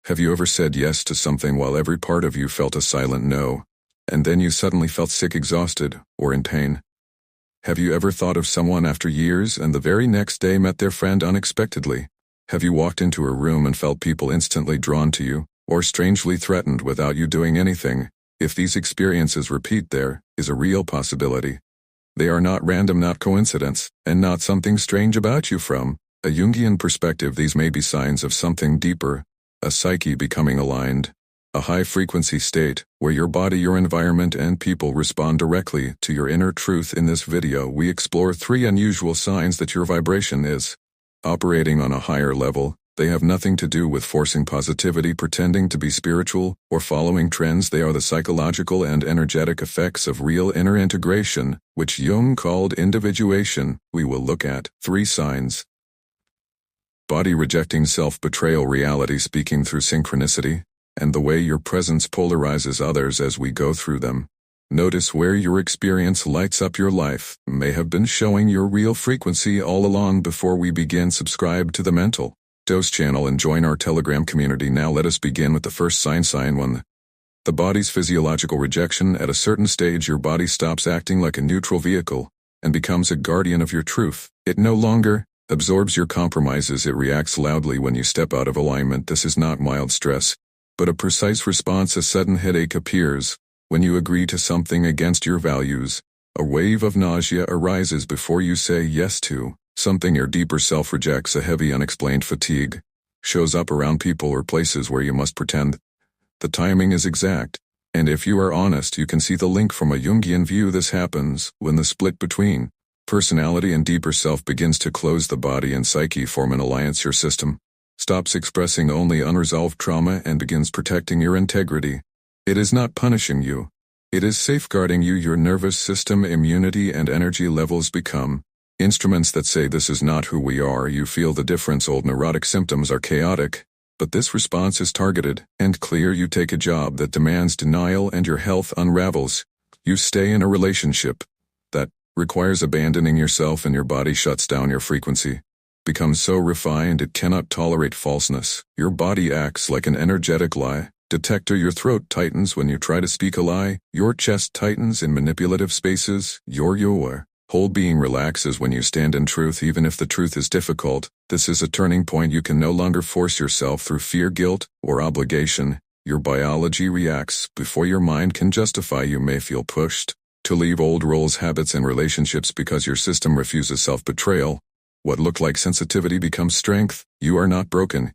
Have you ever said yes to something while every part of you felt a silent no, and then you suddenly felt sick, exhausted, or in pain? Have you ever thought of someone after years and the very next day met their friend unexpectedly? Have you walked into a room and felt people instantly drawn to you, or strangely threatened without you doing anything? If these experiences repeat, there is a real possibility. They are not random, not coincidence, and not something strange about you. From a Jungian perspective, these may be signs of something deeper, a psyche becoming aligned, a high-frequency state where your body, your environment, and people respond directly to your inner truth. In this video, we explore 3 unusual signs that your vibration is operating on a higher level. They have nothing to do with forcing positivity, pretending to be spiritual, or following trends. They are the psychological and energetic effects of real inner integration, which Jung called individuation. We will look at 3 signs. Body rejecting self-betrayal, reality speaking through synchronicity, and the way your presence polarizes others as we go through them. Notice where your experience lights up your life. May have been showing your real frequency all along. Before we begin, subscribe to the Mental Dose channel and join our Telegram community. Now let us begin with the first sign. Sign 1. The body's physiological rejection. At a certain stage, your body stops acting like a neutral vehicle and becomes a guardian of your truth. It no longer absorbs your compromises. It reacts loudly when you step out of alignment. This is not mild stress, but a precise response. A sudden headache appears when you agree to something against your values. A wave of nausea arises before you say yes to something your deeper self rejects. A heavy, unexplained fatigue shows up around people or places where you must pretend the timing is exact. And if you are honest, you can see the link from a Jungian view. This happens when the split between personality and deeper self begins to close. The body and psyche form an alliance. Your system stops expressing only unresolved trauma and begins protecting your integrity. It is not punishing you. It is safeguarding you. Your nervous system, immunity, and energy levels become instruments that say, this is not who we are. You feel the difference. Old neurotic symptoms are chaotic, but this response is targeted and clear. You take a job that demands denial and your health unravels. You stay in a relationship that requires abandoning yourself and your body shuts down. Your frequency becomes so refined it cannot tolerate falseness. Your body acts like an energetic lie detector. Your throat tightens when you try to speak a lie. Your chest tightens in manipulative spaces. Your whole being relaxes when you stand in truth, even if the truth is difficult. This is a turning point. You can no longer force yourself through fear, guilt, or obligation. Your biology reacts before your mind can justify. You may feel pushed to leave old roles, habits, and relationships because your system refuses self-betrayal. What looked like sensitivity becomes strength. You are not broken.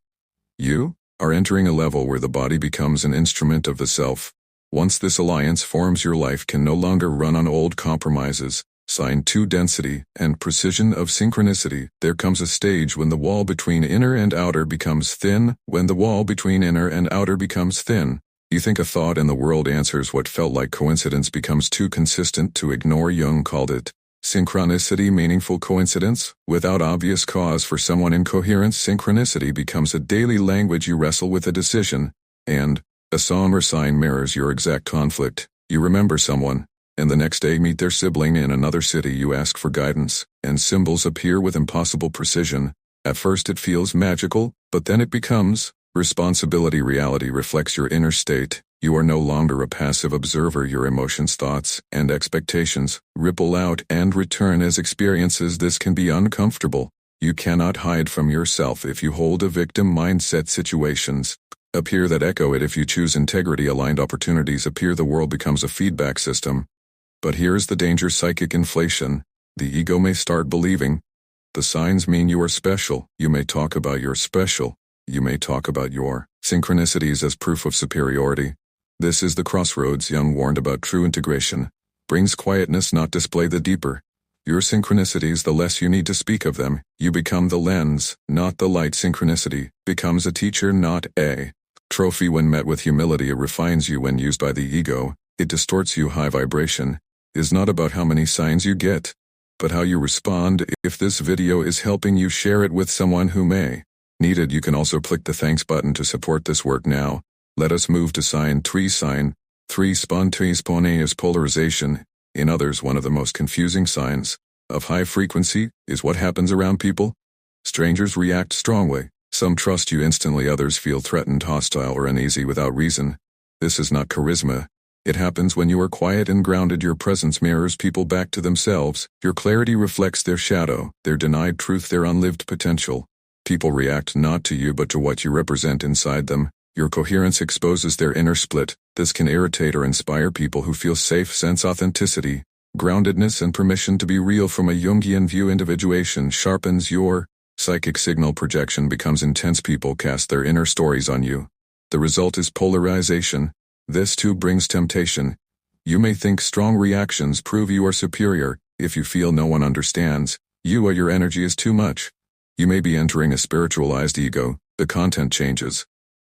You are entering a level where the body becomes an instrument of the self. Once this alliance forms, your life can no longer run on old compromises. Sign 2. Density and precision of synchronicity. There comes a stage when the wall between inner and outer becomes thin. When the wall between inner and outer becomes thin, you think a thought and the world answers. What felt like coincidence becomes too consistent to ignore. Jung called it synchronicity, meaningful coincidence without obvious cause. For someone incoherent, synchronicity becomes a daily language. You wrestle with a decision, and a somber sign mirrors your exact conflict. You remember someone, and the next day meet their sibling in another city. You ask for guidance, and symbols appear with impossible precision. At first it feels magical, but then it becomes responsibility. Reality reflects your inner state. You are no longer a passive observer. Your emotions, thoughts, and expectations ripple out and return as experiences. This can be uncomfortable. You cannot hide from yourself if you hold a victim mindset. Situations appear that echo it. If you choose integrity, aligned opportunities appear. The world becomes a feedback system. But here's the danger: psychic inflation. The ego may start believing the signs mean you are special. You may talk about your special. You may talk about your synchronicities as proof of superiority. This is the crossroads. Jung warned about. True integration brings quietness, not display. The deeper your synchronicities, the less you need to speak of them. You become the lens, not the light. Synchronicity becomes a teacher, not a trophy. When met with humility, it refines you. When used by the ego, it distorts you. High vibration is not about how many signs you get, but how you respond. If this video is helping you, share it with someone who may need it. You can also click the thanks button to support this work. Now, let us move to sign 3. Sign 3. Spontaneous polarization. In others, one of the most confusing signs of high frequency is what happens around people. Strangers react strongly. Some trust you instantly, others feel threatened, hostile, or uneasy without reason. This is not charisma. It happens when you are quiet and grounded. Your presence mirrors people back to themselves. Your clarity reflects their shadow, their denied truth, their unlived potential. People react not to you but to what you represent inside them. Your coherence exposes their inner split. This can irritate or inspire people who feel safe, sense authenticity, groundedness, and permission to be real. From a Jungian view, individuation sharpens your psychic signal. Projection becomes intense. People cast their inner stories on you. The result is polarization. This too brings temptation. You may think strong reactions prove you are superior. If you feel no one understands you or your energy is too much, you may be entering a spiritualized ego. The content changes,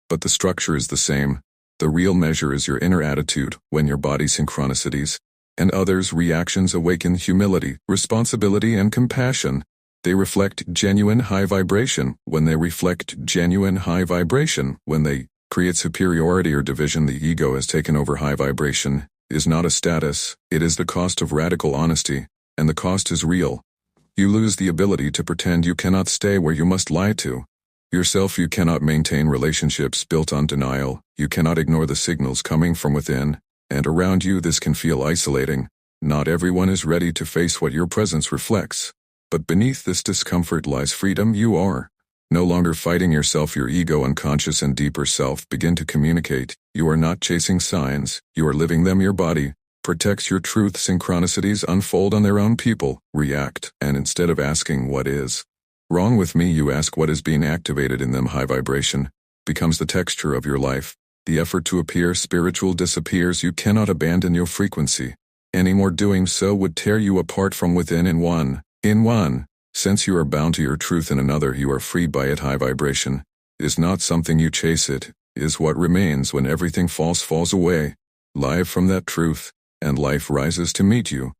but the structure is the same. The real measure is your inner attitude. When your body's synchronicities and others' reactions awaken humility, responsibility, and compassion, they reflect genuine high vibration. When they reflect genuine high vibration, when they create superiority or division, the ego has taken over. High vibration is not a status, it is the cost of radical honesty, and the cost is real. You lose the ability to pretend. You cannot stay where you must lie to yourself. You cannot maintain relationships built on denial. You cannot ignore the signals coming from within and around you. This can feel isolating. Not everyone is ready to face what your presence reflects. But beneath this discomfort lies freedom. You are no longer fighting yourself. Your ego, unconscious, and deeper self begin to communicate. You are not chasing signs, you are living them. Your body protects your truth. Synchronicities unfold on their own. People react, and instead of asking what is wrong with me, you ask what is being activated in them. High vibration becomes the texture of your life. The effort to appear spiritual disappears. You cannot abandon your frequency anymore. Doing so would tear you apart from within. In one sense you are bound to your truth, in another you are freed by it. High vibration is not something you chase, it is what remains when everything false falls away. Live from that truth, and life rises to meet you.